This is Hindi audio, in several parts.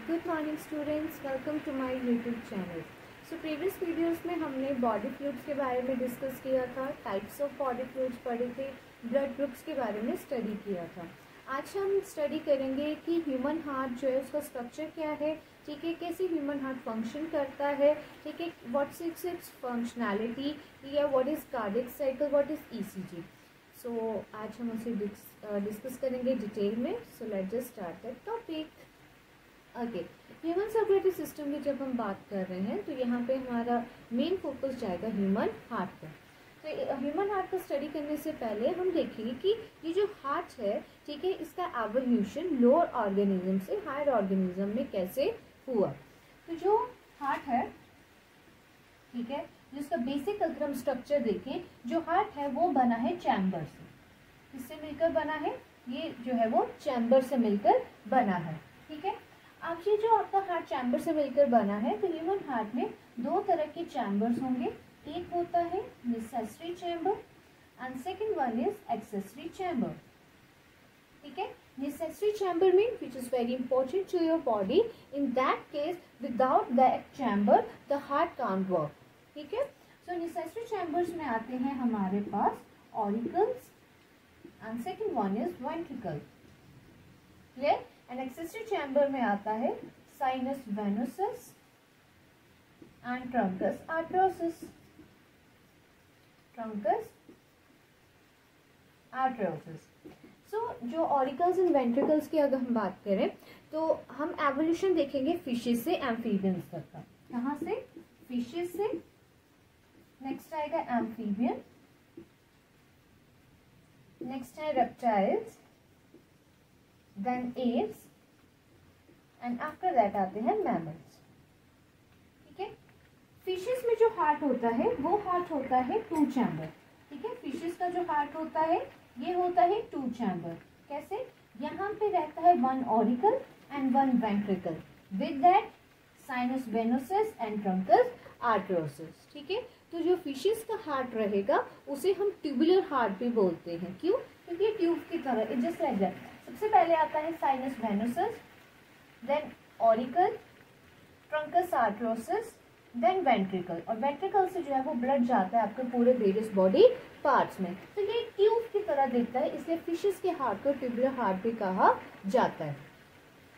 Good morning students, welcome to my YouTube channel. So previous videos में हमने बॉडी फ्लूइड्स के बारे में डिस्कस किया था, टाइप्स ऑफ बॉडी फ्लूइड्स पढ़े थे, ब्लड ग्रुप्स के बारे में स्टडी किया था। आज हम स्टडी करेंगे कि ह्यूमन हार्ट जो है उसका स्ट्रक्चर क्या है, ठीक है, कैसे ह्यूमन हार्ट फंक्शन करता है, ठीक है, व्हाट्स इट्स फंक्शनैलिटी या what is cardiac cycle, what is ECG. So आज हम उसे डिस्कस करेंगे डिटेल में। So let's just start the topic. Okay, human circulatory system की जब हम बात कर रहे हैं तो यहाँ पे हमारा मेन फोकस जाएगा ह्यूमन हार्ट पर। तो ह्यूमन हार्ट का स्टडी करने से पहले हम देखेंगे कि ये जो हार्ट है, ठीक है, इसका एवोल्यूशन लोअर ऑर्गेनिज्म से हायर ऑर्गेनिज्म में कैसे हुआ। तो जो हार्ट है, ठीक है, जिसका बेसिक अगर हम स्ट्रक्चर देखें, जो हार्ट है वो बना है चैम्बर से। किससे मिलकर बना है? ये जो है वो चैम्बर से मिलकर बना है, ठीक है। अब ये जो आपका हार्ट चैम्बर से मिलकर बना है, तो ह्यूमन हार्ट में दो तरह के चैम्बर्स होंगे। एक होता है necessary chamber and second one is accessory chamber, ठीक है। Necessary chamber mean which is very important to your body. In that case without that chamber the heart can't work, ठीक है। सो नेसेसरी चैम्बर्स में आते हैं हमारे पास auricles and second one is ventricle, clear. And accessory chamber में आता है sinus venosus and truncus arteriosus, truncus arteriosus. So जो ऑरिकल्स एंड वेंट्रिकल्स की अगर हम बात करें तो हम एवोल्यूशन देखेंगे फिशेस से एम्फीबियंस तक का। कहाँ से? फिशेस से, नेक्स्ट आएगा एम्फीबियन, नेक्स्ट है reptiles, then apes and after that आते हैं mammals, ठीक है। फिशेस में जो हार्ट होता है वो हार्ट होता है टू चैम्बर, ठीक है। फिशेस का जो हार्ट होता है ये होता है टू चैम्बर। कैसे? यहाँ पे रहता है one auricle and one ventricle with that sinus venosus and truncus arteriosus, ठीक है। तो जो फिशेस का हार्ट रहेगा उसे हम ट्यूबुलर हार्ट भी बोलते हैं। क्यों? क्योंकि ये ट्यूब की तरह, इट जस्ट लाइक दैट। सबसे पहले आता है sinus venosus, then auricle, truncus arteriosus, then ventricle. और वेंट्रिकल से जो है वो ब्लड जाता है आपके पूरे वेरियस बॉडी पार्ट्स में। तो ये ट्यूब की तरह दिखता है, इसलिए फिशेस के हार्ट को ट्यूबुलर हार्ट भी कहा जाता है,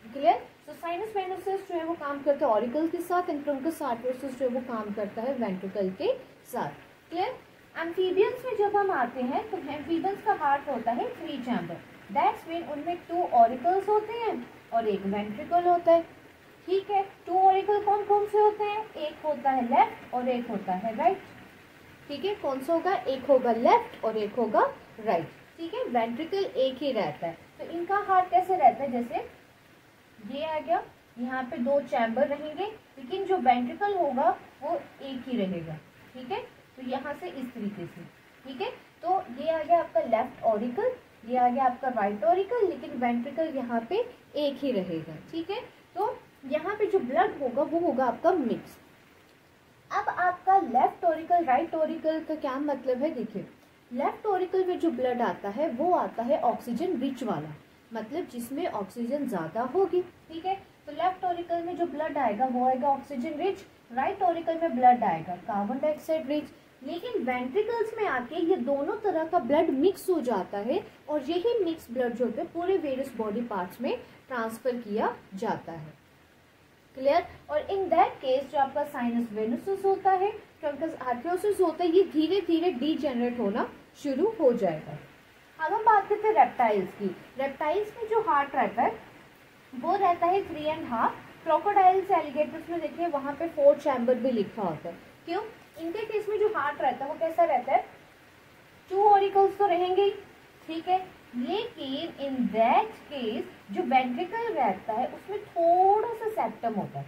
क्लियर। तो साइनस वेनोसस जो है वो काम करता है ऑरिकल के साथ एंड ट्रंकस आर्टरोसिस जो है वो काम करता है वेंट्रिकल के साथ, क्लियर। एम्फीबियंस में जब हम आते हैं तो एम्फीबियंस का हार्ट होता है थ्री चैम्बर। दैट्स मीन उनमें टू ऑरिकल्स होते हैं और एक वेंट्रिकल होता है, ठीक है। टू ऑरिकल कौन कौन से होते हैं? एक होता है लेफ्ट और एक होता है राइट, ठीक है। कौन सा होगा? एक होगा लेफ्ट और एक होगा राइट, ठीक है। वेंट्रिकल एक ही रहता है। तो इनका हार्ट कैसे रहता है? जैसे ये आ गया, यहाँ पे दो चैम्बर रहेंगे लेकिन जो वेंट्रिकल होगा वो एक ही रहेगा, ठीक है। तो यहाँ से इस तरीके से, ठीक है। तो ये आ गया आपका लेफ्ट ऑरिकल, ये आ गया आपका राइट ऑरिकल, लेकिन वेंट्रिकल यहाँ पे एक ही रहेगा, ठीक है। तो यहाँ पे जो ब्लड होगा वो होगा आपका मिक्स। अब आपका लेफ्ट ऑरिकल राइट ऑरिकल का क्या मतलब है? देखिए, लेफ्ट ऑरिकल में जो ब्लड आता है वो आता है ऑक्सीजन रिच वाला, मतलब जिसमें ऑक्सीजन ज्यादा होगी, ठीक है। तो लेफ्ट ऑरिकल में जो ब्लड आएगा वो आएगा ऑक्सीजन रिच, राइट ऑरिकल में ब्लड आएगा कार्बन डाइऑक्साइड रिच। लेकिन वेंट्रिकल्स में आके ये दोनों तरह का ब्लड मिक्स हो जाता है और यही मिक्स ब्लड जो है पूरे वेरियस बॉडी पार्ट्स में ट्रांसफर किया जाता है, क्लियर। और इन दैट केस जो आपका साइनस वेनोसस होता है, ट्रंकस आर्टरोसिस होता है, ये धीरे धीरे डीजेनरेट होना शुरू हो जाएगा। अब हम बात करते हैं रेप्टाइल्स की। रेप्टाइल्स में जो हार्ट रहता है वो रहता है 3.5। क्रोकोडाइल्स, एलिगेटर्स में देखिए वहां पे 4 चैम्बर भी लिखा होता है। क्यों? इनके केस में जो हार्ट रहता है वो कैसा रहता है? टू ऑरिकल्स तो रहेंगे, ठीक है। लेकिन इन दैट केस जो वेंट्रिकल रहता है उसमें थोड़ा सा सेप्टम होता है,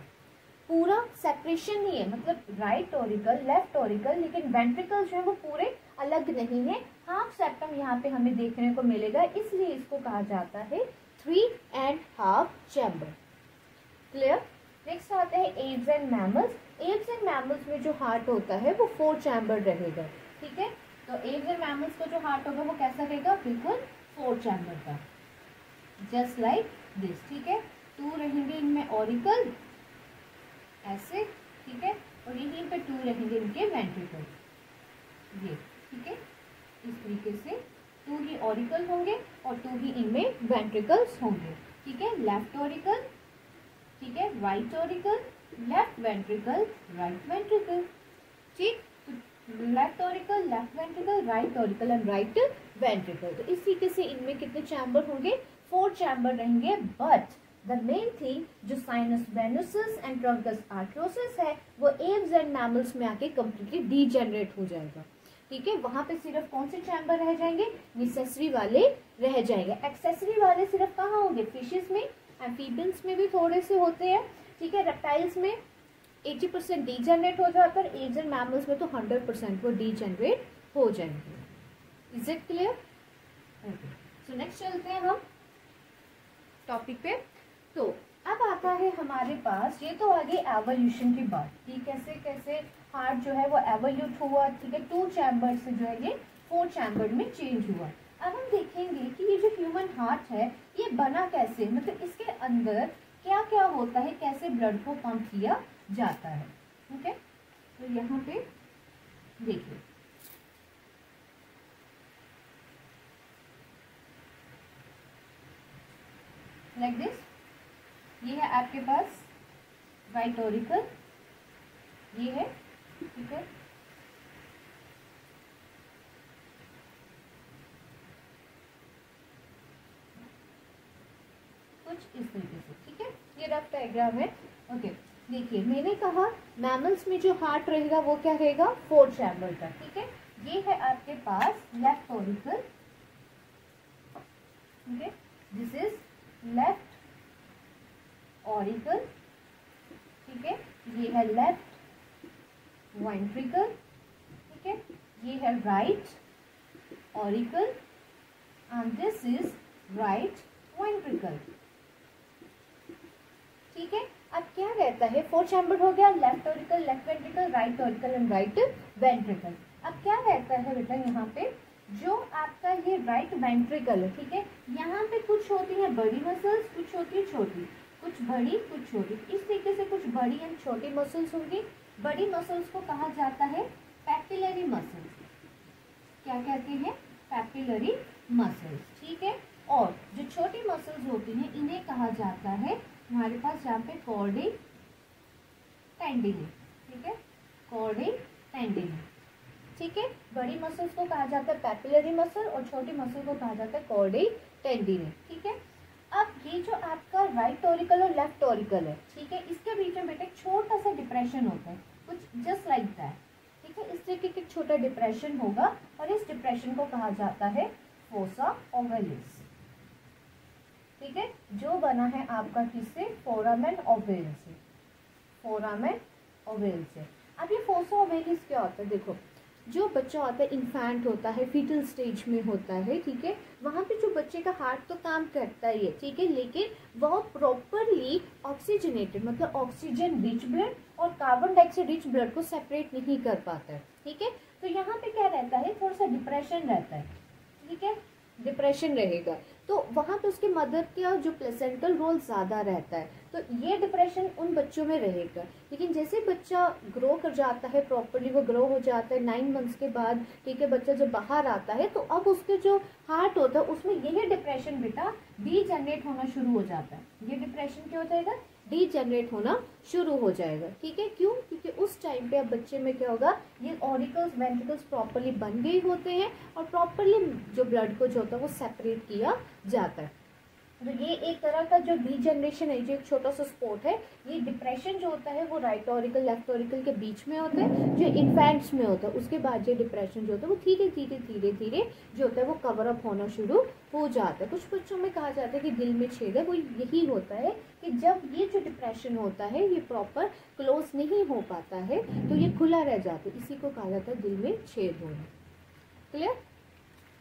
पूरा सेपरेशन नहीं है, मतलब राइट ऑरिकल लेफ्ट ऑरिकल, लेकिन वेंट्रिकल जो है वो पूरे अलग नहीं है, हाफ सेप्टम यहाँ पे हमें देखने को मिलेगा, इसलिए इसको कहा जाता है 3.5 चैम्बर, क्लियर। नेक्स्ट आते हैं apps and mammals. Apps and mammals में जो हार्ट होता है वो 4 चैम्बर रहेगा, ठीक है। तो एप्स एंड मैमल्स का जो हार्ट होगा वो कैसा रहेगा? बिल्कुल 4 चैम्बर का, जस्ट लाइक दिस, ठीक है। 2 रहेंगे इनमें ऑरिकल ऐसे, ठीक है, और यहीं पे 2 रहेंगे इनके वेंट्रिकल, ये, ठीक है, इस तरीके से 2 ही ऑरिकल होंगे और 2 ही इनमें वेंट्रिकल्स होंगे, ठीक है। लेफ्ट ऑरिकल, ठीक है, right auricle, left ventricle, right ventricle, ठीक, left auricle, left ventricle, right auricle and right ventricle. तो इस तरीके से इनमें कितने चैम्बर होंगे, 4 चैम्बर रहेंगे। बट द मेन थिंग जो साइनस वेनुसिस एंड ट्रंकस आर्टरोसिस है वो एव्स एंड मैमल्स में आके कंप्लीटली डीजेनरेट हो जाएगा, ठीक है। वहां पे सिर्फ कौन से चैम्बर रह जाएंगे, निसेसरी वाले रह जाएंगे। एक्सेसरी वाले सिर्फ कहाँ होंगे, फिशेस में, एम्फीबियंस में भी थोड़े से होते हैं, ठीक है। रेप्टाइल्स में 80% डीजेनरेट हो जाता है, एव्स एंड मैमल्स में तो 100% वो डीजेनरेट हो जाएंगे। Is it clear? Okay, so next चलते हैं हम टॉपिक पे। तो अब आता है हमारे पास, ये तो आगे एवोल्यूशन की बात, ठीक, कैसे कैसे हार्ट जो है वो एवोल्यूट हुआ, ठीक है, 2 चैम्बर से जो है ये 4 चैम्बर में चेंज हुआ। अब हम देखेंगे कि ये जो ह्यूमन हार्ट है ये बना कैसे, मतलब इसके अंदर क्या क्या होता है, कैसे ब्लड को पंप किया जाता है, ठीक है। तो यहाँ पे देखिए, लाइक दिस, ये है आपके पास राइट ऑरिकल, ये है, ठीक है, कुछ इस तरीके से, ठीक है, ये रफ डायग्राम है। ओके, देखिए मैंने कहा मैमल्स में जो हार्ट रहेगा वो क्या रहेगा, 4 चैम्बर का, ठीक है। ये है आपके पास लेफ्ट ऑरिकल, ठीक है, दिस इज लेफ्ट ऑरिकल, ठीक है, ये है लेफ्ट वेंट्रिकल, ठीक है, ये है right auricle and this is right ventricle, ठीक है। अब क्या रहता है, 4 चैम्बर हो गया, left auricle, left ventricle, right auricle and right ventricle. अब क्या रहता है बेटा, यहाँ पे जो आपका ये राइट वेंट्रिकल है, ठीक है, यहाँ पे कुछ होती है बड़ी मसल्स, कुछ होती है छोटी, कुछ बड़ी कुछ छोटी, इस तरीके से कुछ बड़ी एंड छोटी मसल्स होंगी। बड़ी मसल्स को कहा जाता है पैपिलरी मसल्स, क्या कहते हैं, पैपिलरी मसल्स, ठीक है। और जो छोटी मसल्स होती हैं इन्हें कहा जाता है हमारे पास यहाँ पे कॉर्डी टेंडिनी, ठीक है, कॉर्डी टेंडिनी, ठीक है। बड़ी मसल्स को कहा जाता है पैपिलरी मसल और छोटी मसल को कहा जाता है कॉर्डी टेंडिनी, ठीक है। अब ये जो आपका राइट ऑरिकल और लेफ्ट ऑरिकल है, ठीक है, इसके बीच में बेटा एक छोटा सा डिप्रेशन होता है, कुछ जस्ट लाइक दैट, ठीक है, इस तरीके का छोटा डिप्रेशन होगा और इस डिप्रेशन को कहा जाता है फोसा ओवैलिस, ठीक है, जो बना है आपका किससे, फोरामेन ओवल से, फोरामेन ओवल से। अब ये फोसा ओवैलिस क्या होता है, देखो जो बच्चा होता है, इन्फेंट होता है, फीटल स्टेज में होता है, ठीक है, वहाँ पे जो बच्चे का हार्ट तो काम करता ही है, ठीक है, लेकिन वह प्रॉपरली ऑक्सीजनेटेड, मतलब ऑक्सीजन रिच ब्लड और कार्बन डाइऑक्साइड रिच ब्लड को सेपरेट नहीं कर पाता है, ठीक है। तो यहाँ पे क्या रहता है, थोड़ा सा डिप्रेशन रहता है, ठीक है, डिप्रेशन रहेगा, तो वहाँ पे उसके मदर का जो प्लेसेंटल रोल ज़्यादा रहता है, तो ये डिप्रेशन उन बच्चों में रहेगा। लेकिन जैसे बच्चा ग्रो कर जाता है, प्रॉपरली वो ग्रो हो जाता है 9 मंथ्स के बाद, ठीक है, बच्चा जब बाहर आता है तो अब उसके जो हार्ट होता है उसमें यही डिप्रेशन बेटा डीजेनरेट होना शुरू हो जाता है। ये डिप्रेशन क्या हो जाएगा, डीजेनरेट होना शुरू हो जाएगा, ठीक है। क्यों, क्योंकि उस टाइम पे अब बच्चे में क्या होगा, ये ऑरिकल्स वेंट्रिकल्स प्रॉपरली बन गए होते हैं और प्रॉपरली जो ब्लड को जो होता है वो सेपरेट किया जाता है। तो ये एक तरह का जो डीजेनरेशन है, जो एक छोटा सा स्पॉट है, ये डिप्रेशन जो होता है वो राइट ऑरिकल लेफ्ट ऑरिकल के बीच में होता है, जो इन्फेंट्स में होता है। उसके बाद ये डिप्रेशन जो होता है वो धीरे धीरे धीरे धीरे जो होता है वो कवर अप होना शुरू हो जाता है। कुछ बच्चों में कहा जाता है कि दिल में छेद है, वो यही होता है कि जब ये जो डिप्रेशन होता है ये प्रॉपर क्लोज नहीं हो पाता है तो ये खुला रह जाता है, इसी को कहा जाता है दिल में छेद होना। क्लियर?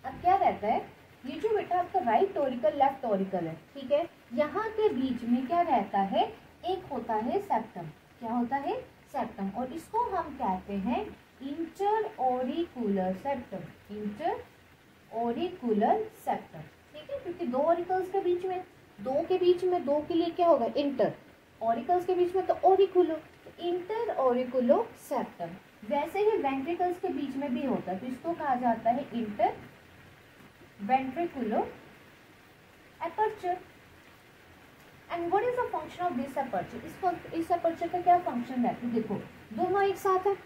अब क्या रहता है, ये जो बेटा आपका राइट ऑरिकल लेफ्ट ऑरिकल है, ठीक है, यहाँ के बीच में क्या रहता है, एक होता है सेप्टम, क्या होता है, सेप्टम, और इसको हम कहते हैं inter auricular septum, inter auricular septum, ठीक है, क्योंकि 2 ऑरिकल्स के बीच में दो के बीच में, दो के लिए क्या होगा इंटर, ऑरिकल्स के बीच में तो ऑरिकुलो, इंटर ऑरिकुलो सेप्टम। वैसे ही वेंट्रिकल्स के बीच में भी होता है, तो इसको कहा जाता है inter ventriculo aperture. And what is the function of this aperture? इस एपर्चर का क्या फंक्शन रहता है? देखो दोनों एक साथ है,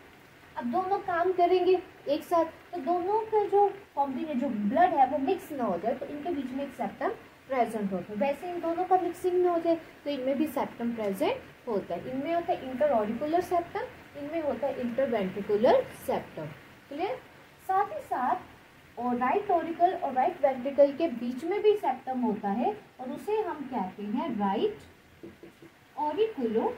अब दोनों काम करेंगे एक साथ, तो दोनों का जो कॉम्बिनेशन जो ब्लड है वो मिक्स ना हो जाए, तो इनके बीच में एक सेप्टम प्रेजेंट होता है। वैसे इन दोनों का मिक्सिंग ना हो जाए तो इनमें भी सेप्टम प्रेजेंट होता है। इनमें होता है इंटर ऑरिकुलर सेप्टम, इनमें होता है इंटर वेंट्रिकुलर सेप्टम। क्लियर? साथ ही साथ और राइट ऑरिकल और राइट वेंट्रिकल के बीच में भी सेप्टम होता है, और उसे हम कहते हैं right auriculo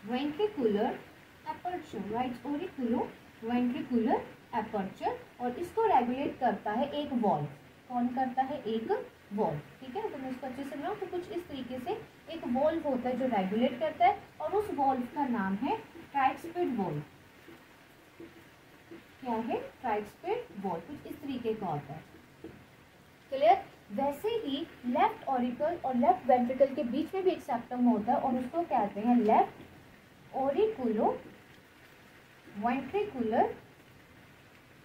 ventricular aperture, right auriculo ventricular aperture. और इसको रेगुलेट करता है एक वॉल्व। कौन करता है? एक वॉल्व। ठीक है, तो मैं इसको अच्छे से बनाऊं तो कुछ इस तरीके से एक वॉल्व होता है जो रेगुलेट करता है, और उस वॉल्व का नाम है ट्राइस्पिड वॉल्व। क्या है? ट्राइस्पिड वॉल्व। कुछ इस तरीके का होता है। क्लियर? वैसे ही लेफ्ट ऑरिकल और लेफ्ट वेंट्रिकल के बीच में भी एक सेप्टम होता है, और उसको कहते हैं लेफ्ट ऑरिकुलो वेंट्रिकुलर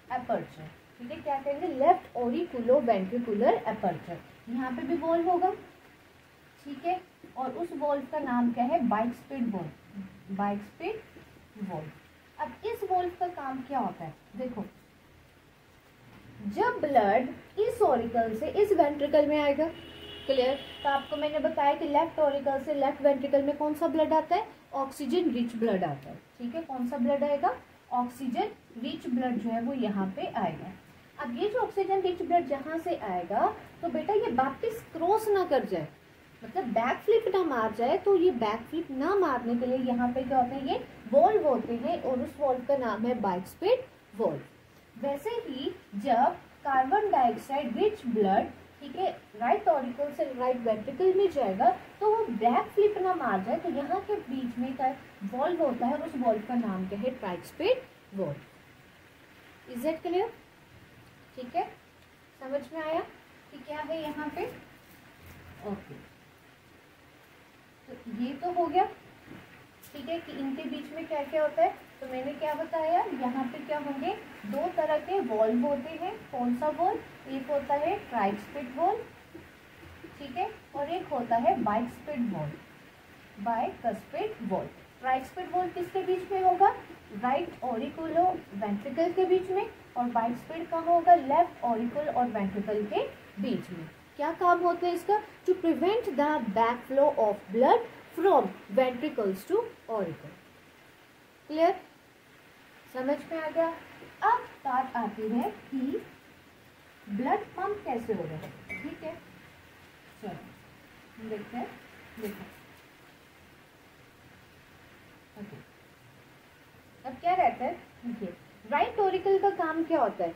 एपर्चर। ठीक है, क्या कहेंगे? Left auriculo ventricular aperture. यहाँ पे भी वॉल्व होगा, ठीक है, और उस वॉल्व का नाम क्या है? बाइस्पिड वॉल्व, बाइस्पिड वॉल्व। अब इस वॉल्व का काम क्या होता है? देखो, जब ब्लड इस ऑरिकल से इस वेंट्रिकल में आएगा, क्लियर, तो आपको मैंने बताया कि लेफ्ट ऑरिकल से लेफ्ट वेंट्रिकल में कौन सा ब्लड आता है? ऑक्सीजन रिच ब्लड आता है। ठीक है, कौन सा ब्लड आएगा? ऑक्सीजन रिच ब्लड जो है वो यहाँ पे आएगा। अब ये जो ऑक्सीजन रिच ब्लड जहाँ से आएगा, तो बेटा ये वापिस क्रॉस ना कर जाए, मतलब बैक फ्लिप ना मार जाए, तो ये बैक फ्लिप ना मारने के लिए यहाँ पे क्या होते हैं? ये वॉल्व होते हैं, और उस वॉल्व का नाम है बाइस्पिड वॉल्व। वैसे ही जब कार्बन डाइऑक्साइड रिच ब्लड, ठीक है, राइट ऑरिकल से राइट वेंट्रिकल में जाएगा, तो वो बैक फ्लिप ना मार जाए, तो यहाँ के बीच में का वॉल्व होता है, और उस वॉल्व का नाम क्या है? ट्राइस्पिड वॉल्व। Is it clear? ठीक है, समझ में आया कि क्या है यहाँ पे? ओके, तो ये तो हो गया। ठीक है, कि इनके बीच में क्या क्या होता है, तो मैंने क्या बताया, यहाँ पे क्या होंगे? दो तरह के वॉल्व होते हैं। कौन सा वॉल्व? एक होता है ट्राइस्पिड वॉल्व, ठीक है, और एक होता है बाइस्पिड वॉल्व, बाइस्पिड वॉल्व। ट्राइस्पिड वॉल्व किसके बीच में होगा? राइट ऑरिकुलो वेंट्रिकल के बीच में, और बाइस्पिड कहाँ होगा? लेफ्ट ऑरिकल और वेंट्रिकल के बीच में। क्या काम होता है इसका? To prevent the back flow of blood from ventricles to auricle. Clear? समझ में आ गया? अब बात आती है कि ब्लड पंप कैसे हो रहा है। ठीक है, चलो देखते हैं। देखो, ओके, अब क्या रहता है? देखिए, राइट ऑरिकल का काम क्या होता है?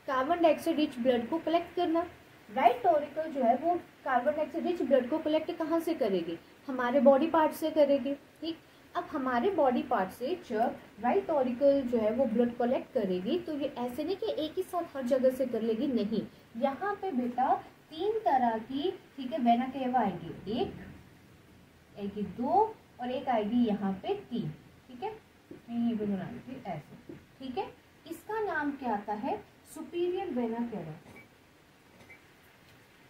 कार्बन डाइऑक्साइड रिच ब्लड को कलेक्ट करना। राइट ऑरिकल जो है वो कार्बन डाइऑक्साइड रिच ब्लड को कलेक्ट कहाँ से करेगी? हमारे बॉडी पार्ट से करेगी। ठीक, अब हमारे बॉडी पार्ट से जब राइट ऑरिकल जो है वो ब्लड कलेक्ट करेगी, तो ये ऐसे नहीं कि एक ही साथ हर जगह से कर लेगी, नहीं। यहाँ पे बेटा तीन तरह की, ठीक है, वेना केवा आएगी। एक आएगी, दो, और एक आएगी यहाँ पे तीन। ठीक है, मैं ये भी बना दी ऐसे। ठीक है, इसका नाम क्या आता है? Superior vena cava.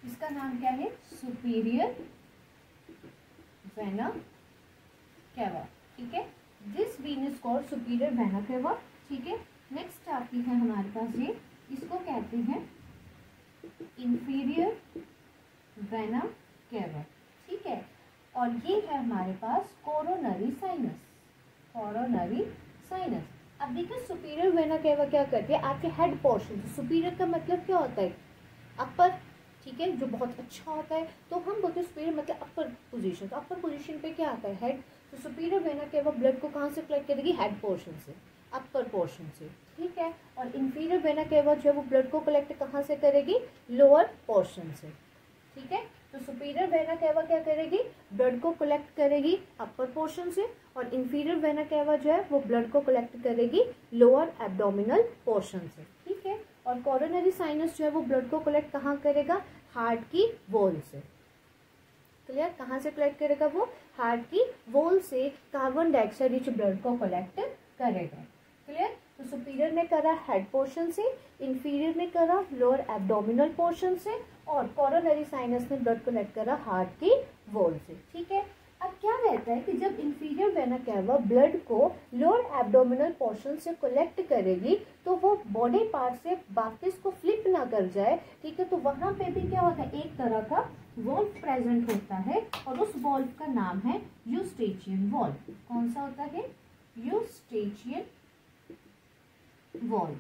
इसका नाम क्या है? Superior vena cava. ठीक है, this when is called superior vena cava. ठीक है, नेक्स्ट आती है हमारे पास ये, इसको कहते हैं इंफीरियर वेना केवा। ठीक है, और ये है हमारे पास कोरोनरी साइनस, कोरोनरी साइनस। अब देखिए सुपीरियर वेना केवा क्या करती है? आपके हेड पोर्शन, सुपीरियर का मतलब क्या होता है? अपर, ठीक है, जो बहुत अच्छा होता है, तो हम बोलते हैं सुपीरियर मतलब अपर पोजीशन। तो अपर पोजीशन पे क्या आता है? हेड। तो सुपीरियर वेना केवा ब्लड को कहाँ से कलेक्ट करेगी? हेड पोर्शन से, अपर पोर्शन से। ठीक है, और इंफीरियर वेना केवा जो है वो ब्लड को कलेक्ट कहाँ से करेगी? लोअर पोर्शन से। ठीक है, तो सुपीरियर वेना केवा क्या करेगी? ब्लड को कलेक्ट करेगी अपर पोर्शन से, और इंफीरियर वेना केवा जो है वो ब्लड को कलेक्ट करेगी लोअर एब्डोमिनल पोर्शन से। ठीक है, और कोरोनरी साइनस जो है वो ब्लड को कलेक्ट कहाँ करेगा? हार्ट की वॉल से। क्लियर? कहाँ से कलेक्ट करेगा? वो हार्ट की वॉल से कार्बन डाइऑक्साइड रिच ब्लड को कलेक्ट करेगा। क्लियर? तो सुपीरियर ने करा हेड पोर्शन से, इंफीरियर ने करा लोअर एब्डोमिनल पोर्शन से, और कोरोनरी साइनस ने ब्लड कलेक्ट करा हार्ट की वॉल से। ठीक है, अब क्या रहता है कि जब इंफीरियर वेना कैवा ब्लड को लोअर एब्डोमिनल पोर्शन से कलेक्ट करेगी तो वो बॉडी पार्ट से वापस को फ्लिप ना कर जाए। ठीक है, तो वहां पे भी क्या होता है, एक तरह का वॉल्व प्रेजेंट होता है और उस वॉल्व का नाम है यूस्टेचियन वॉल्व। कौन सा होता है? Eustachian valve.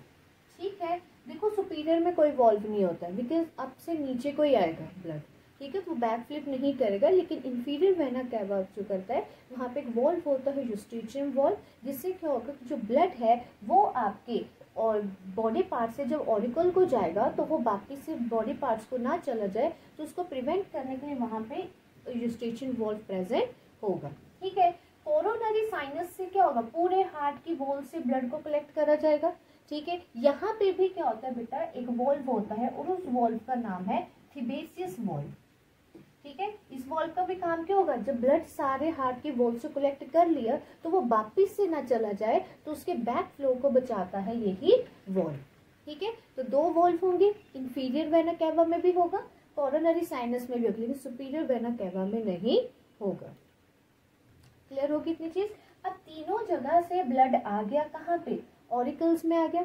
ठीक है, देखो सुपीरियर में कोई वॉल्व नहीं होता है बिकॉज अब से नीचे कोई आएगा ब्लड। ठीक है, तो बैक फ्लिप नहीं करेगा, लेकिन इंफीरियर वेना कैवा जो करता है वहाँ पे एक वॉल्व होता है यूस्टेचियन वॉल्व, जिससे क्या होगा कि जो ब्लड है वो आपके और बॉडी पार्ट से जब ऑरिकल को जाएगा तो वो बाकी से बॉडी पार्ट्स को ना चला जाए, तो उसको प्रिवेंट करने के लिए वहाँ पे यूस्टेचियन वॉल्व प्रेजेंट होगा। ठीक है, कोरोनरी साइनस से क्या होगा, पूरे हार्ट की वॉल से ब्लड को कलेक्ट करा जाएगा। ठीक है, यहाँ पे भी क्या होता है बेटा, एक वॉल्व होता है और उस वॉल्व का नाम है थिबेसियस वॉल्व। ठीक है, इस वॉल्व का भी काम क्या होगा, जब ब्लड सारे हार्ट की वॉल से कलेक्ट कर लिया तो वो वापिस से ना चला जाए, तो उसके बैक फ्लो को बचाता है यही वॉल्व। ठीक है, तो दो वॉल्व होंगे, इंफीरियर वेना कैवा में भी होगा, कोरोनरी साइनस में भी होगा, लेकिन सुपीरियर वेना कैवा में नहीं होगा। क्लियर होगी इतनी चीज? अब तीनों जगह से ब्लड आ गया, कहाँ पे? ऑरिकल्स में आ गया।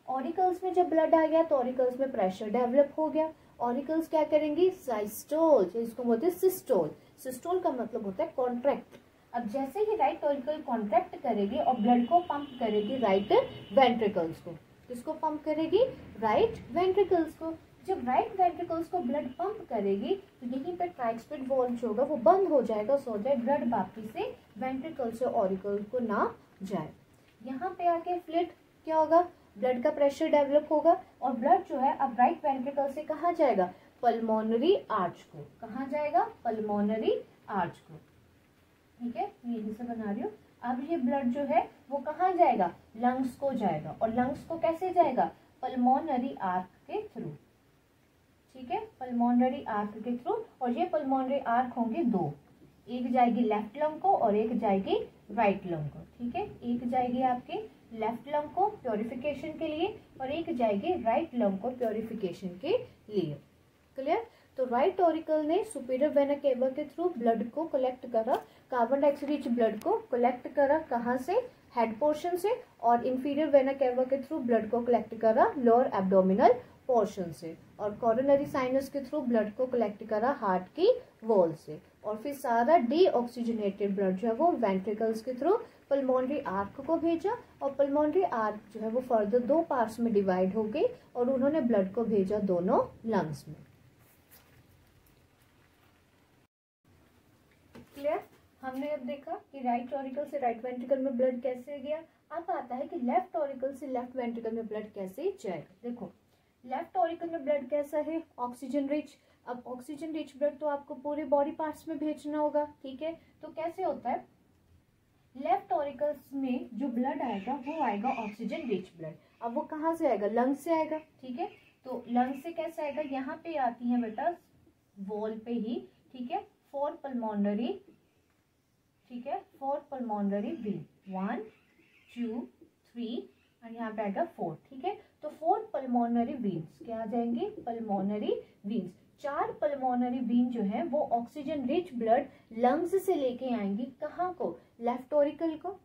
ऑरिकल्स में जब ब्लड आ गया तो ऑरिकल्स में प्रेशर डेवलप हो गया। ऑरिकल्स क्या करेंगी? साइस्टोल, जिसको बोलते हैं सिस्टोल। सिस्टोल का मतलब होता है कॉन्ट्रैक्ट। अब जैसे ही राइट ऑरिकल कॉन्ट्रैक्ट करेगी और ब्लड को पंप करेगी राइट वेंट्रिकल्स को। किसको पंप करेगी? राइट वेंट्रिकल्स को। जब राइट वेंट्रिकल्स को ब्लड पंप करेगी तो यहीं पे ट्राइस्पिड वॉल्व जो होगा वो बंद हो जाएगा, सो जाए ब्लड बाकी से वेंट्रिकल से ऑरिकल को ना जाए। यहाँ पे आके फ्लिट क्या होगा, ब्लड का प्रेशर डेवलप होगा और ब्लड जो है अब राइट वेंट्रिकल से कहाँ जाएगा? पल्मोनरी आर्च को। कहाँ जाएगा? पल्मोनरी आर्च को। ठीक है, यही से बना रही हूँ। अब ये ब्लड जो है वो कहाँ जाएगा? लंग्स को जाएगा, और लंग्स को कैसे जाएगा? पल्मोनरी आर्क के थ्रू। ठीक है, पल्मोनरी आर्क के थ्रू, और ये पल्मोनरी आर्क होंगे दो, एक जाएगी लेफ्ट लंग को और एक जाएगी राइट लंग को। ठीक है, एक जाएगी आपके लेफ्ट लंग को प्योरिफिकेशन के लिए और एक जाएगी राइट लंग को प्योरिफिकेशन के लिए। क्लियर? तो राइट ऑरिकल ने सुपीरियर वेना कैवा के थ्रू ब्लड को कलेक्ट करा, कार्बन डाइऑक्साइड रिच ब्लड को कलेक्ट करा, कहाँ से? हेड पोर्शन से, और इंफीरियर वेना कैवा के थ्रू ब्लड को कलेक्ट करा लोअर एब्डोमिनल पोर्शन से, और कोरोनरी साइनस के थ्रू ब्लड को कलेक्ट करा हार्ट की वॉल से, और फिर सारा डीऑक्सीजनेटेड ब्लड जो है वो वेंट्रिकल्स के थ्रू पल्मोनरी आर्क को भेजा, और पल्मोनरी आर्क जो है वो फर्दर दो पार्ट्स में डिवाइड हो गई और उन्होंने ब्लड को भेजा दोनों लंग्स में। क्लियर? हमने अब देखा कि राइट ऑरिकल से राइट वेंट्रिकल में ब्लड कैसे गया। अब आता है कि लेफ्ट ऑरिकल से लेफ्ट वेंट्रिकल में ब्लड कैसे जाएगा। देखो लेफ्ट ऑरिकल में ब्लड कैसा है? Oxygen rich. अब ऑक्सीजन रिच ब्लड तो आपको पूरे बॉडी पार्ट्स में भेजना होगा। ठीक है, तो कैसे होता है, लेफ्ट ऑरिकल्स में जो ब्लड आएगा वो आएगा ऑक्सीजन रिच ब्लड। अब वो कहाँ से आएगा? लंग से आएगा। ठीक है, तो लंग से कैसे आएगा? यहाँ पे आती है बेटा वॉल पे ही। ठीक है, फॉर पल्मोनरी, ठीक है, फॉर पल्मोनरी वीन 1 2 3 और यहाँ पे आएगा 4। ठीक है, तो 4 पल्मोनरी वीन्स क्या आ जाएंगे? पल्मोनरी वीन्स। 4 पल्मोनरी वीन जो है वो ऑक्सीजन रिच ब्लड लंग्स से लेके आएंगी, कहाँ को? लेफ्ट ऑरिकल को।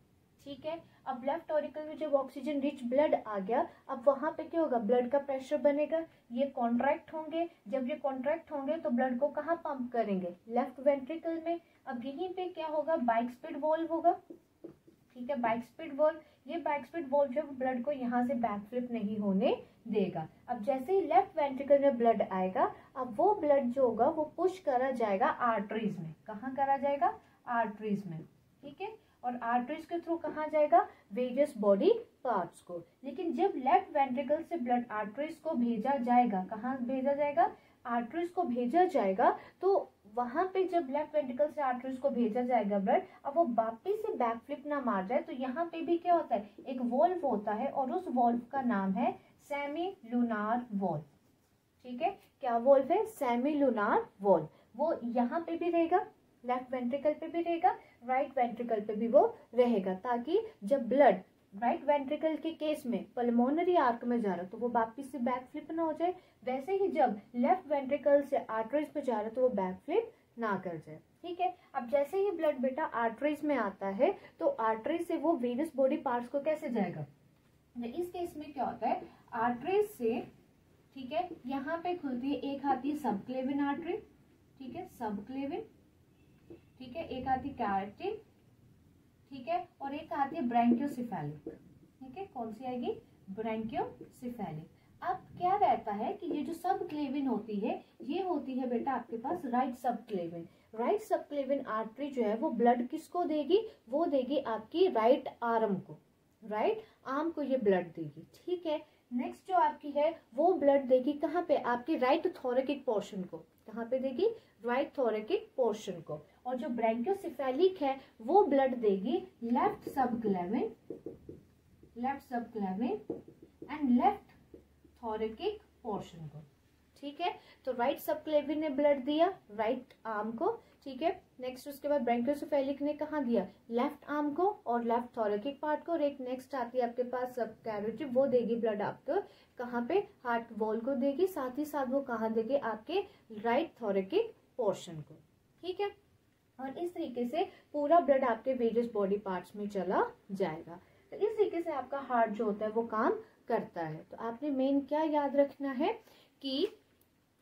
ठीक है, अब लेफ्ट ऑरिकल में जब ऑक्सीजन रिच ब्लड आ गया, अब वहां पे क्या होगा? ब्लड का प्रेशर बनेगा, ये कॉन्ट्रैक्ट होंगे। जब ये कॉन्ट्रैक्ट होंगे तो ब्लड को कहाँ पंप करेंगे? लेफ्ट वेंट्रिकल में। अब यहीं पे क्या होगा? बाइस्पिड वॉल्व होगा। ठीक है, बाइस्पिड वॉल्व। ये बाइस्पिड वॉल्व जो है ब्लड को यहाँ से बैक फ्लिप नहीं होने देगा। अब जैसे ही लेफ्ट वेंट्रिकल में ब्लड आएगा, अब वो ब्लड जो होगा वो पुश करा जाएगा आर्टरीज में। कहाँ करा जाएगा? आर्टरीज में। ठीक है, और आर्टरीज के थ्रू कहाँ जाएगा? वेरियस बॉडी पार्ट्स को। लेकिन जब लेफ्ट वेंट्रिकल से ब्लड आर्टरीज को भेजा जाएगा, कहाँ भेजा जाएगा? आर्टरीज को भेजा जाएगा, तो वहां पे जब लेफ्ट वेंट्रिकल से आर्टरीज को भेजा जाएगा ब्लड, अब वो वापिस से बैक फ्लिप ना मार जाए, तो यहाँ पे भी क्या होता है? एक वॉल्व होता है और उस वॉल्व का नाम है सेमी लूनार वॉल्व। ठीक है, क्या वॉल्व है? Semi lunar valve. वो यहाँ पे भी रहेगा, लेफ्ट वेंट्रिकल पे भी रहेगा, राइट वेंट्रिकल पे भी वो रहेगा, ताकि जब ब्लड राइट वेंट्रिकल के केस में पल्मोनरी आर्क में जा रहा तो वो वापिस से बैक फ्लिप ना हो जाए, वैसे ही जब लेफ्ट वेंट्रिकल से आर्टरीज में जा रहा तो वो बैक फ्लिप ना कर जाए। ठीक है, अब जैसे ही ब्लड बेटा आर्टरीज में आता है तो आर्टरीज से वो वेरियस बॉडी पार्ट्स को कैसे जाएगा, इस केस में क्या होता है, आर्टरीज से, ठीक है, यहाँ पे खुलती है, एक आती है सबक्लेविन आर्टरी, ठीक है, सबक्लेविन, ठीक है, एक आती कैरोटिड, ठीक है, और एक आती है ब्रैंकियोसेफेलिक, ठीक है, कौन सी आएगी, ब्रैंकियोसेफेलिक। अब क्या रहता है कि ये जो सब क्लेविन होती है, ये होती है बेटा आपके पास राइट सब क्लेविन। राइट सब क्लेविन आर्टरी जो है वो ब्लड किसको देगी, वो देगी आपकी राइट आर्म को, राइट आर्म को ये ब्लड देगी। ठीक है, नेक्स्ट जो आपकी है वो ब्लड देगी कहाँ पे, आपकी राइट थोरेकिक पोर्शन को, कहाँ पे देगी, राइट थोरेकिक पोर्शन को। और जो ब्रैंकियोसेफेलिक है वो ब्लड देगी left subclavian, left subclavian and left thoracic portion को। ठीक है, तो राइट सबक्लेविन ने ब्लड दिया राइट आर्म को, ठीक है, नेक्स्ट उसके बाद ब्रैंकियोसेफेलिक ने कहाँ दिया, लेफ्ट आर्म को और लेफ्ट थोरेकिक पार्ट को, और एक नेक्स्ट आती है आपके पास सब कैरोटिड, वो देगी ब्लड आपको कहाँ पे, हार्ट वॉल को देगी, साथ ही साथ वो कहाँ देगी, आपके राइट थोरेकिक पोर्शन को। ठीक है, और इस तरीके से पूरा ब्लड आपके वेरियस बॉडी पार्ट्स में चला जाएगा। तो इस तरीके से आपका हार्ट जो होता है वो काम करता है। तो आपने मेन क्या याद रखना है कि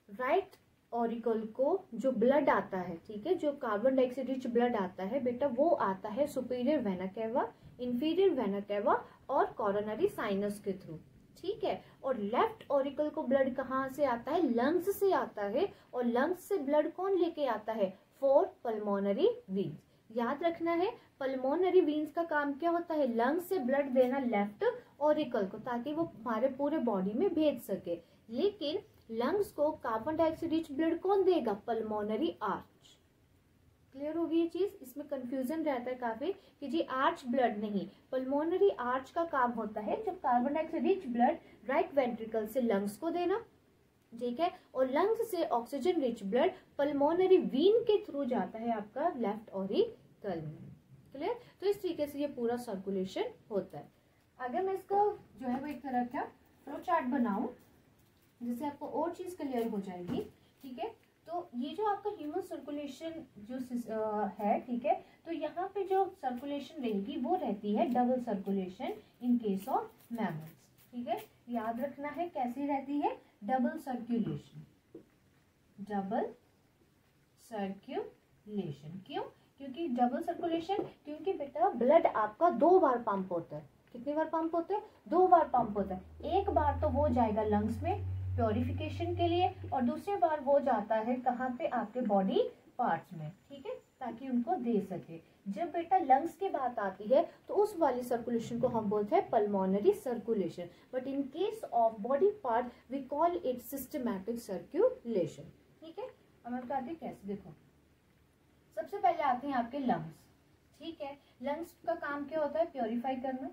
राइट ऑरिकल को जो ब्लड आता है, ठीक है, जो कार्बन डाइऑक्साइड रिच ब्लड आता है बेटा, वो आता है superior vena cava, inferior vena cava और कोरोनरी साइनस के थ्रू। ठीक है, और लेफ्ट ऑरिकल को ब्लड कहाँ से आता है, लंग्स से आता है, और लंग्स से ब्लड कौन लेके आता है, 4 पल्मोनरी वीन्स। याद रखना है पल्मोनरी वीन्स का काम क्या होता है, लंग्स से ब्लड देना लेफ्ट ऑरिकल को, ताकि वो हमारे पूरे बॉडी में भेज सके। लेकिन लंग्स को कार्बन डाइऑक्साइड रिच ब्लड कौन देगा, पल्मोनरी आर्च। क्लियर होगी ये चीज, इसमें कंफ्यूजन रहता है काफी कि जी आर्च ब्लड नहीं, पल्मोनरी आर्च का काम होता है जब carbon dioxide rich blood right ventricle से लंग्स को देना, ठीक है, और लंग्स से oxygen rich blood pulmonary Wien के थ्रू जाता है आपका लेफ्ट ऑरिकल में। क्लियर, तो इस तरीके से ये पूरा सर्कुलेशन होता है। अगर मैं इसको जो है वो एक तरह का फ्लो चार्ट बनाऊं जिससे आपको और चीज क्लियर हो जाएगी, ठीक है, तो ये जो आपका ह्यूमन सर्कुलेशन जो है, ठीक है, तो यहाँ पे जो सर्कुलेशन रहेगी वो रहती है double circulation in case of mammals. ठीक है, याद रखना है कैसी रहती है, डबल सर्कुलेशन, डबल सर्कुलेशन। क्यों, क्योंकि डबल सर्कुलेशन, क्योंकि बेटा ब्लड आपका 2 बार पंप होता है। कितनी बार पंप होता है, 2 बार पंप होता है। एक बार तो वो जाएगा लंग्स में प्योरिफिकेशन के लिए, और दूसरी बार वो जाता है कहाँ पे, आपके बॉडी पार्ट्स में, ठीक है, ताकि उनको दे सके। जब बेटा लंग्स की बात आती है तो उस वाली सर्कुलेशन को हम बोलते हैं pulmonary circulation, but in case of body part we call it systematic circulation. ठीक है, अब मैं बताती हूँ कैसे, देखो सबसे पहले आते हैं आपके लंग्स। ठीक है, लंग्स का काम क्या होता है, प्योरीफाई करना,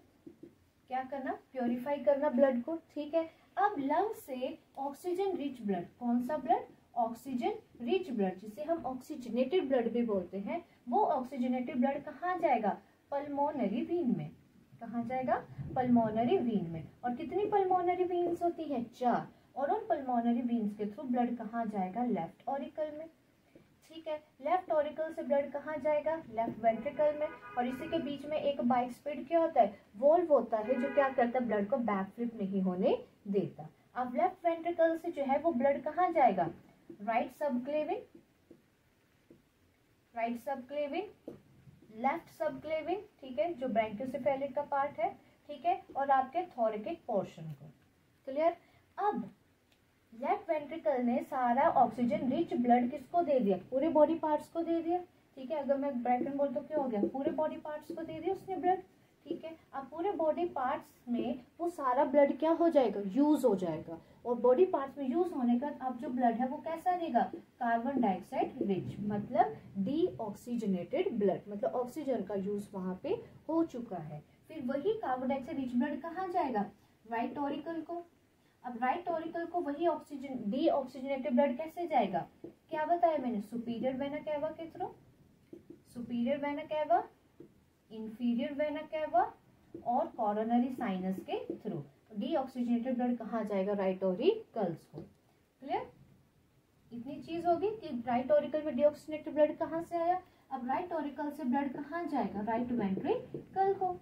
क्या करना, प्योरीफाई करना ब्लड को। ठीक है, अब लंग से ऑक्सीजन रिच ब्लड, कौन सा ब्लड, ऑक्सीजन रिच ब्लड, जिसे हम ऑक्सीजनेटेड ब्लड भी बोलते हैं, वो ऑक्सीजनेटेड ब्लड कहाँ जाएगा, पल्मोनरी वीन में। कहाँ जाएगा, पल्मोनरी वीन में। और कितनी पल्मोनरी वीन्स होती है, 4, और उन पल्मोनरी वीन्स के थ्रू ब्लड कहाँ जाएगा, लेफ्ट ऑरिकल में। ठीक है, लेफ्ट ऑरिकल से ब्लड कहाँ जाएगा, लेफ्ट वेंट्रिकल में, और इसी के बीच में एक बाइस्पेड क्या होता है, वॉल्व होता है, जो क्या करता है, ब्लड को बैक फ्लिप नहीं होने देता। अब लेफ्ट वेंट्रिकल से जो है वो ब्लड कहाँ जाएगा, राइट सबक्लेविन, राइट सबक्लेविन, लेफ्ट सबक्लेविन, ठीक है, जो ब्रैंकियोसेफेलिक का पार्ट है, ठीक है, और आपके थोरेकिक पोर्शन को। क्लियर, अब लेफ्ट वेंट्रिकल ने सारा ऑक्सीजन रिच ब्लड किसको दे दिया, पूरे बॉडी पार्ट्स को दे दिया। ठीक है, अगर मैं ब्रैकेट बोल तो क्या हो गया, पूरे बॉडी पार्ट्स को दे दिया उसने ब्लड। ठीक है, अब पूरे बॉडी पार्ट्स में वो सारा ब्लड क्या हो जाएगा, यूज हो जाएगा, और बॉडी पार्ट्स में यूज होने का अब जो ब्लड है वो कैसा रहेगा, कार्बन डाइऑक्साइड रिच, मतलब डीऑक्सीजनेटेड ब्लड, मतलब ऑक्सीजन का यूज वहां पे हो चुका है। फिर वही कार्बन डाइऑक्साइड रिच ब्लड कहाँ जाएगा, राइट ऑरिकल को। अब राइट ऑरिकल को वही ऑक्सीजन डी ऑक्सीजनेटेड ब्लड कैसे जाएगा, क्या बताया मैंने, सुपीरियर वेना कैवा के through, superior vena cava, inferior vena cava और कोरोनरी साइनस के थ्रू डी ऑक्सीजनेटेड ब्लड कहाँ जाएगा, राइट ऑरिकल्स को। क्लियर, इतनी चीज होगी कि राइट ऑरिकल में डी ऑक्सीजनेटेड ब्लड कहाँ से आया। अब राइट ऑरिकल से ब्लड कहाँ जाएगा, राइट वेंट्रिकल को।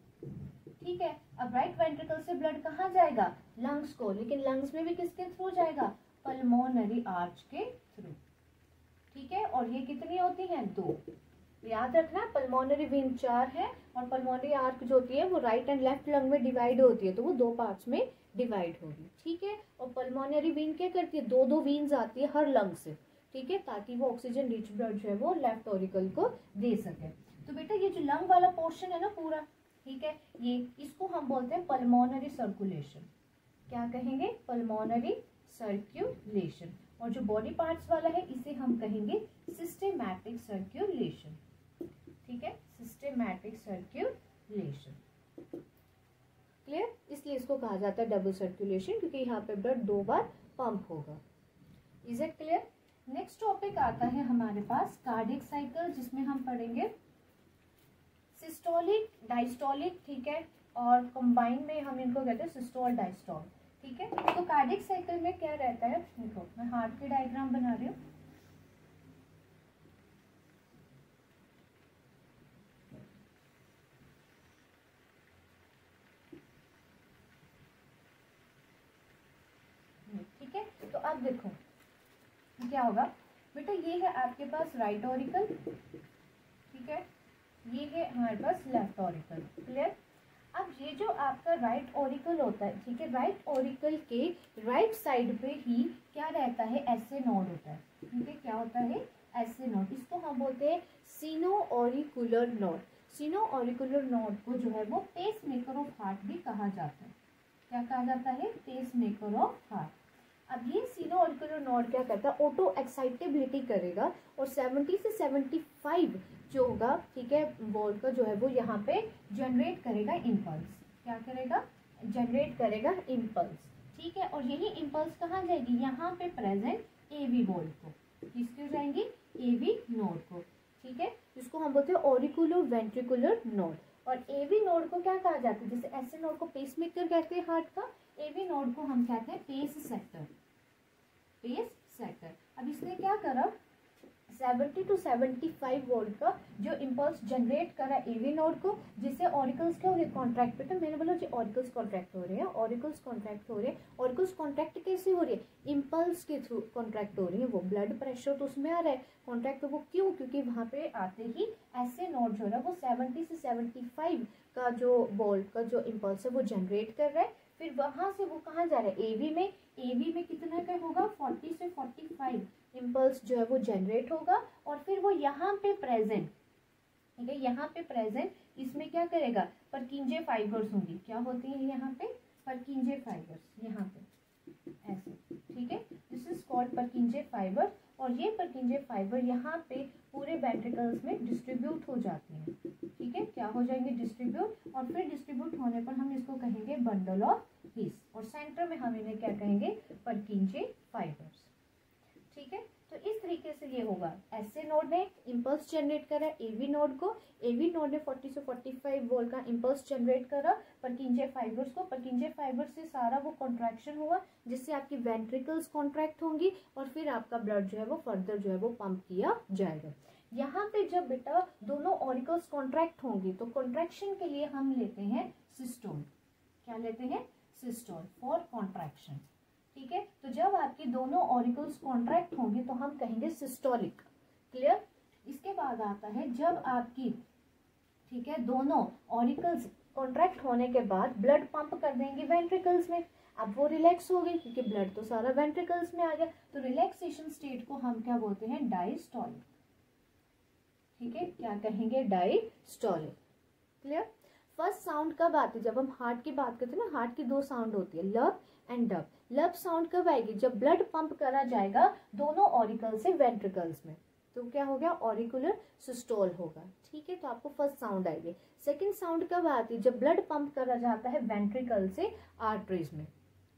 ठीक है, अब राइट वेंट्रिकल से ब्लड कहाँ जाएगा, लंग्स को, लेकिन लंग्स में भी किसके थ्रू जाएगा, पल्मोनरी आर्च के थ्रू। ठीक है, और ये कितनी होती है, 2। याद रखना पल्मोनरी वेन 4 है और पल्मोनरी आर्क जो होती है वो राइट एंड लेफ्ट लंग में डिवाइड होती है, तो वो 2 पार्ट्स में डिवाइड होगी। ठीक है, और पल्मोनरी वेन क्या करती है, 2-2 वेन्स आती है हर लंग से। ठीक है, ताकि वो ऑक्सीजन रिच ब्लड जो है वो लेफ्ट ऑरिकल को दे सके। तो बेटा ये जो लंग वाला पोर्शन है ना पूरा, ठीक है, ये इसको हम बोलते हैं पल्मोनरी सर्कुलेशन। क्या कहेंगे, पल्मोनरी सर्कुलेशन। और जो बॉडी पार्ट्स वाला है इसे हम कहेंगे सिस्टेमैटिक सर्कुलेशन। ठीक है, सिस्टेमैटिक सर्कुलेशन। क्लियर, इसलिए इसको कहा जाता है डबल सर्कुलेशन, क्योंकि यहाँ पे ब्लड 2 बार पंप होगा। Is it clear. Next topic आता है हमारे पास कार्डियक साइकिल, जिसमें हम पढ़ेंगे सिस्टोलिक, डायस्टोलिक। ठीक है, और कंबाइन में हम इनको कहते हैं सिस्टोल डायस्टोल। ठीक है, तो कार्डियक साइकिल में क्या रहता है, देखो मैं हार्ट की डायग्राम बना रही हूँ। ठीक है, तो अब देखो क्या होगा बेटा, ये है आपके पास राइट ऑरिकल। ठीक है, ये है हमारे पास लेफ्ट ऑरिकल। क्लियर, अब ये जो आपका राइट ऑरिकल होता है, ठीक है, राइट ऑरिकल के राइट साइड पे ही क्या रहता है, एसे नोड होता है। ठीक है, क्या होता है, एसे नोड। इसको हम बोलते हैं सीनो ऑरिकुलर नोड। सीनो ऑरिकुलर नोड को जो है वो पेस मेकर ऑफ हार्ट भी कहा जाता है। क्या कहा जाता है, पेस मेकर ऑफ हार्ट। अब ये सीनो ऑरिकुलर नोड क्या करता है, ऑटो एक्साइटेबिलिटी करेगा और 70 से 75 जो होगा, ठीक है, वोल्ट का जो है वो यहाँ पे जनरेट करेगा इम्पल्स। क्या करेगा, जनरेट करेगा इम्पल्स। ठीक है, और यही इम्पल्स कहाँ जाएगी, यहाँ पे प्रेजेंट एवी वोल्ट को, किसको जाएंगी, एवी नोड को। ठीक है, इसको हम बोलते हैं ऑरिकुलो वेंट्रिकुलर नोड। और एवी नोड को क्या कहा जाता है, जैसे ऐसे नोड को पेसमेकर कहते हैं हार्ट का, एवी नोड को हम कहते हैं पेस सेक्टर। Pace sector. अब इसने क्या करा, 70 to 75 वोल्ट का जो इम्पल्स जनरेट करा एवी नोड को, जिससे ऑरिकल्स क्या हो रहे हैं, कॉन्ट्रैक्ट। बेटा मैंने बोला जी ऑरिकल्स कॉन्ट्रैक्ट हो रहे हैं, ऑरिकल्स कॉन्ट्रैक्ट हो रहे हैं। ऑरिकल्स कॉन्ट्रैक्ट कैसे हो रही है, इम्पल्स के थ्रू कॉन्ट्रैक्ट हो रही है। वो ब्लड प्रेशर तो उसमें आ रहा है कॉन्ट्रैक्ट, तो वो क्यों, क्योंकि वहां पे आते ही ऐसे नोड जो है वो 70 से 75 का जो वोल्ट का जो इम्पल्स है वो जनरेट कर रहा है। फिर वहां से वो कहाँ जा रहा है, एवी में। एवी में कितना का होगा, 40 से 45 इम्पल्स जो है वो जनरेट होगा। और फिर वो यहाँ पे प्रेजेंट, ठीक है, यहाँ पे प्रेजेंट इसमें क्या करेगा, परकिंजे फाइबर्स होंगी। क्या होती है यहाँ पे, परकिंजे फाइबर्स, यहाँ पे ऐसे। ठीक है, दिस इज कॉल्ड परकिंजे फाइबर। और ये परकिंजे फाइबर यहाँ पे पूरे वेंट्रिकल्स में डिस्ट्रीब्यूट हो जाती हैं। ठीक है, क्या हो जाएंगे, डिस्ट्रीब्यूट। और फिर डिस्ट्रीब्यूट होने पर हम इसको कहेंगे बंडल ऑफ हिस। और सेंटर में हम इन्हें क्या कहेंगे, परकिंजे फाइबर्स। ठीक है, तो इस तरीके से ये होगा, ऐसे नोड ने इम्पल्स जनरेट करा एवी नोड को, एवी नोड ने 40 से 45 वोल्ट का इम्पल्स जनरेट करा परकिंजे फाइबर्स को। परकिंजे फाइबर्स से सारा वो कॉन्ट्रैक्शन हुआ, जिससे आपकी वेंट्रिकल्स कॉन्ट्रैक्ट होंगी और फिर आपका ब्लड जो है वो फर्दर जो है वो पंप किया जाएगा। यहाँ पे जब बेटा दोनों ऑरिकल्स कॉन्ट्रैक्ट होंगी तो कॉन्ट्रैक्शन के लिए हम लेते हैं सिस्टोल। क्या लेते हैं, सिस्टोल फॉर कॉन्ट्रैक्शन। ठीक है, तो जब आपकी दोनों ऑरिकल्स कॉन्ट्रैक्ट होंगे तो हम कहेंगे सिस्टोलिक। क्लियर। इसके बाद आता है जब आपकी, ठीक है, दोनों ऑरिकल्स कॉन्ट्रैक्ट होने के बाद ब्लड पंप कर देंगे वेंट्रिकल्स में। अब वो रिलैक्स हो गई क्योंकि ब्लड तो सारा वेंट्रिकल्स में आ गया, तो रिलैक्सेशन स्टेट को हम क्या बोलते हैं, डायस्टोलिक। ठीक है, क्या कहेंगे, डायस्टोलिक। क्लियर। फर्स्ट साउंड कब आती है, जब हम हार्ट की बात करते हैं ना, हार्ट की 2 साउंड होती है, लब एंड डब। लब साउंड कब आएगी, जब ब्लड पंप करा जाएगा दोनों ऑरिकल से वेंट्रिकल्स में, तो क्या हो गया, ऑरिकुलर सिस्टोल होगा। ठीक है, तो आपको फर्स्ट साउंड आएगी। सेकंड साउंड कब आती है, जब ब्लड पंप करा जाता है वेंट्रिकल से आर्टरीज में।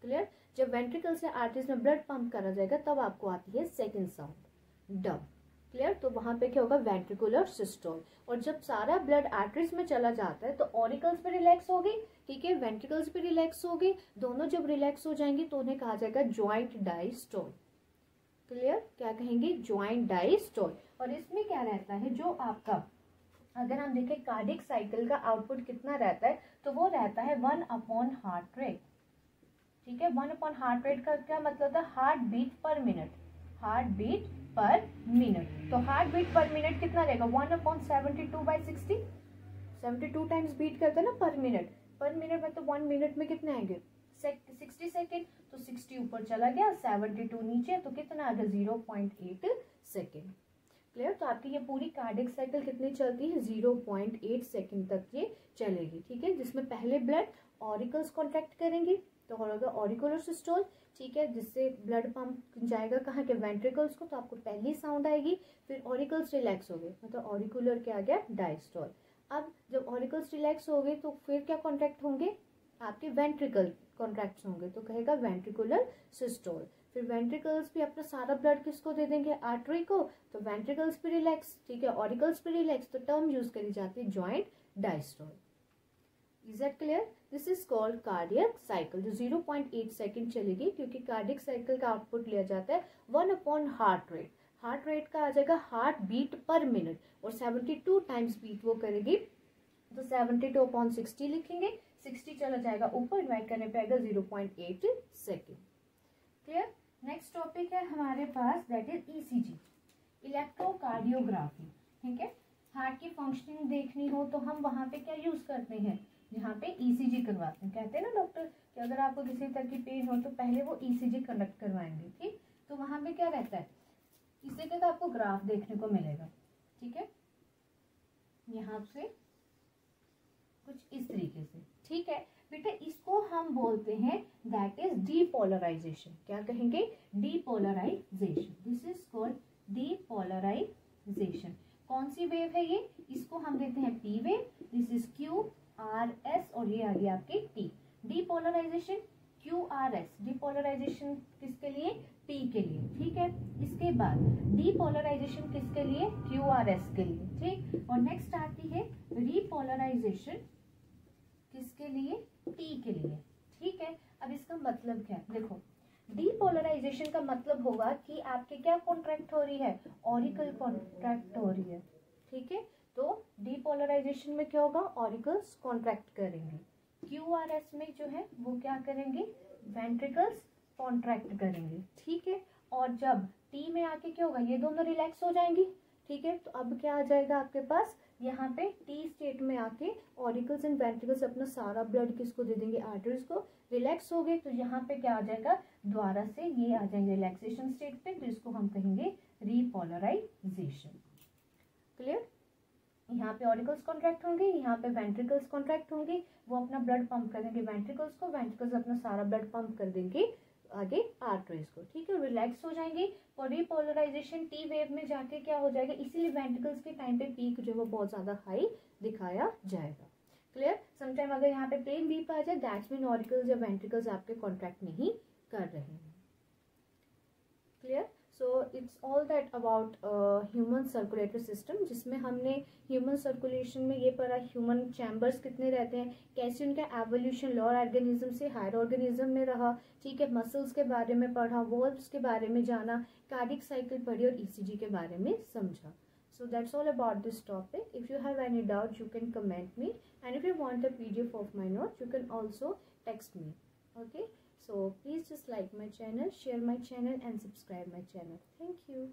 क्लियर? जब वेंट्रिकल से आर्टरीज में ब्लड पंप करा जाएगा तब आपको आती है सेकंड साउंड डब। क्लियर? तो वहां पे क्या होगा? Ventricular systole. और जब सारा ब्लड आर्टरीज में चला जाता है तो ऑरिकल्स भी रिलैक्स होगी, ठीक है, वेंट्रिकल्स भी रिलैक्स होगी, दोनों जब रिलैक्स हो जाएंगी तो उन्हें कहा जाएगा ज्वाइंट डायस्टोल। क्लियर? क्या कहेंगे? Joint diastole. और इसमें क्या रहता है, जो आपका अगर हम देखें कार्डिक साइकिल का आउटपुट कितना रहता है तो वो रहता है 1/हार्ट रेट, ठीक है। 1/हार्ट रेट का क्या मतलब था? Heart beat per minute, heart beat per minute. तो हार्ट बीट पर मिनट कितना रहेगा? 1/72/60, 72 टाइम्स बीट करता है ना पर मिनट। पर मिनट में तो 1 मिनट में कितने आएंगे? 60 सेकेंड। तो 60 ऊपर चला गया, 72 नीचे, तो कितना आ गया? 0.8 सेकेंड। क्लियर? तो आपकी ये पूरी कार्डिक साइकिल कितनी चलती है? 0.8 सेकेंड तक ये चलेगी, ठीक है, जिसमें पहले ब्लड ऑरिकल्स कॉन्ट्रैक्ट करेंगी तो होगा ऑरिकुलर सिस्टोल, ठीक है, जिससे ब्लड पंप जाएगा कहाँ के? वेंट्रिकल्स को, तो आपको पहली साउंड आएगी। फिर ऑरिकल्स रिलैक्स हो गए, मतलब ऑरिकुलर क्या आ गया? डायस्टोल। अब जब ऑरिकल्स रिलैक्स हो गए तो फिर क्या कॉन्ट्रैक्ट होंगे? आपके वेंट्रिकल कॉन्ट्रैक्ट होंगे, तो कहेगा वेंट्रिकुलर सिस्टोल। फिर वेंट्रिकल्स भी अपना सारा ब्लड किसको दे देंगे? आर्टरी को, तो वेंट्रिकल्स भी रिलैक्स, ठीक है, ऑरिकल्स भी रिलैक्स, तो टर्म यूज करी जाती है joint diastole. Is that clear? This is called cardiac cycle, जो 0.8 सेकेंड चलेगी, क्योंकि कार्डियक साइकिल का आउटपुट लिया जाता है 1/हार्ट रेट। हार्ट रेट का आ जाएगा हार्ट बीट पर मिनट, और 72 टाइम्स बीट वो करेगी, तो 72/60 लिखेंगे। 60 चला जाएगा ऊपर, डिवाइड करने पे आएगा 0.8 सेकेंड। क्लियर? नेक्स्ट टॉपिक है हमारे पास, दैट इज ईसीजी, इलेक्ट्रोकार्डियोग्राफी, ठीक है। हार्ट की फंक्शनिंग देखनी हो तो हम वहां पे क्या यूज करते हैं? यहाँ पे ईसीजी करवाते हैं। कहते हैं ना डॉक्टर कि अगर आपको किसी तरह की पेन हो तो पहले वो ईसीजी कंडक्ट करवाएंगे, ठीक। तो वहां पे क्या रहता है? इस तरीके का आपको ग्राफ देखने को मिलेगा, ठीक है, यहाँ से कुछ इस तरीके से, ठीक है बेटा। इसको हम बोलते हैं दैट इज डीपोलराइजेशन। क्या कहेंगे? Depolarization. This is called depolarization. कौन सी वेव है ये? इसको हम देते हैं P wave. This is Q R S, और ये आ गया आपकी T. Depolarization Q R S, depolarization किसके लिए? पी के लिए, ठीक है। इसके बाद डीपोलराइजेशन किसके लिए? क्यू आर एस के लिए, ठीक। और नेक्स्ट आती है रीपोलराइजेशन, किसके लिए? टी के लिए, ठीक है। अब इसका मतलब क्या है? देखो, डीपोलराइजेशन का मतलब होगा कि आपके क्या कॉन्ट्रैक्ट हो रही है? ऑरिकल कॉन्ट्रैक्ट हो रही है, ठीक है। तो डीपोलराइजेशन में क्या होगा? ऑरिकल्स कॉन्ट्रैक्ट करेंगे। क्यूआरएस में जो है वो क्या करेंगे? वेंट्रिकल्स कॉन्ट्रैक्ट करेंगे, ठीक है। और जब टी में आके क्या होगा? ये दोनों रिलैक्स हो जाएंगी, ठीक है। तो अब क्या आ जाएगा आपके पास? यहाँ पे टी स्टेट में आके ऑरिकल्स एंड वेंट्रिकल्स अपना सारा ब्लड किसको दे देंगे? आर्टरीज को। रिलैक्स हो गए तो यहाँ पे क्या आ जाएगा? द्वारा से ये आ जाएंगे रिलैक्सेशन स्टेट पे, तो इसको हम कहेंगे रीपोलराइजेशन। क्लियर? यहाँ पे ऑरिकल्स कॉन्ट्रैक्ट होंगे, यहाँ पे वेंट्रिकल्स कॉन्ट्रैक्ट होंगे, वो अपना ब्लड पंप कर देंगे वेंट्रिकल्स को, वेंट्रिकल्स अपना सारा ब्लड पंप कर देंगे आगे आर्टरीज को, ठीक है। रिलैक्स हो जाएंगे। और रीपोलराइजेशन टी वेव में जाके क्या हो जाएगा? इसीलिए वेंट्रिकल्स के टाइम पे पीक जो है वो बहुत ज्यादा हाई दिखाया जाएगा। क्लियर? समटाइम अगर यहाँ पे प्लेन बीप आ जाए, दैट्स मीन ऑरिकल्स या वेंट्रिकल्स आपके कॉन्ट्रैक्ट नहीं कर रहे हैं। Clear? So it's all that about human circulatory system, जिसमें हमने ह्यूमन सर्कुलेशन में ये पढ़ा ह्यूमन चैम्बर्स कितने रहते हैं, कैसे उनका एवोल्यूशन लोअर ऑर्गेनिज्म से हायर ऑर्गेनिज्म में रहा, ठीक है। मसल्स के बारे में पढ़ा, वॉल्व्स के बारे में जाना, कार्डिक साइकिल पढ़ी और ईसीजी के बारे में समझा। So that's all about this topic. If you have any doubt, you can comment me, and if you want a PDF of my notes, you can also text me. Okay? So please just like my channel, share my channel, and subscribe my channel. Thank you.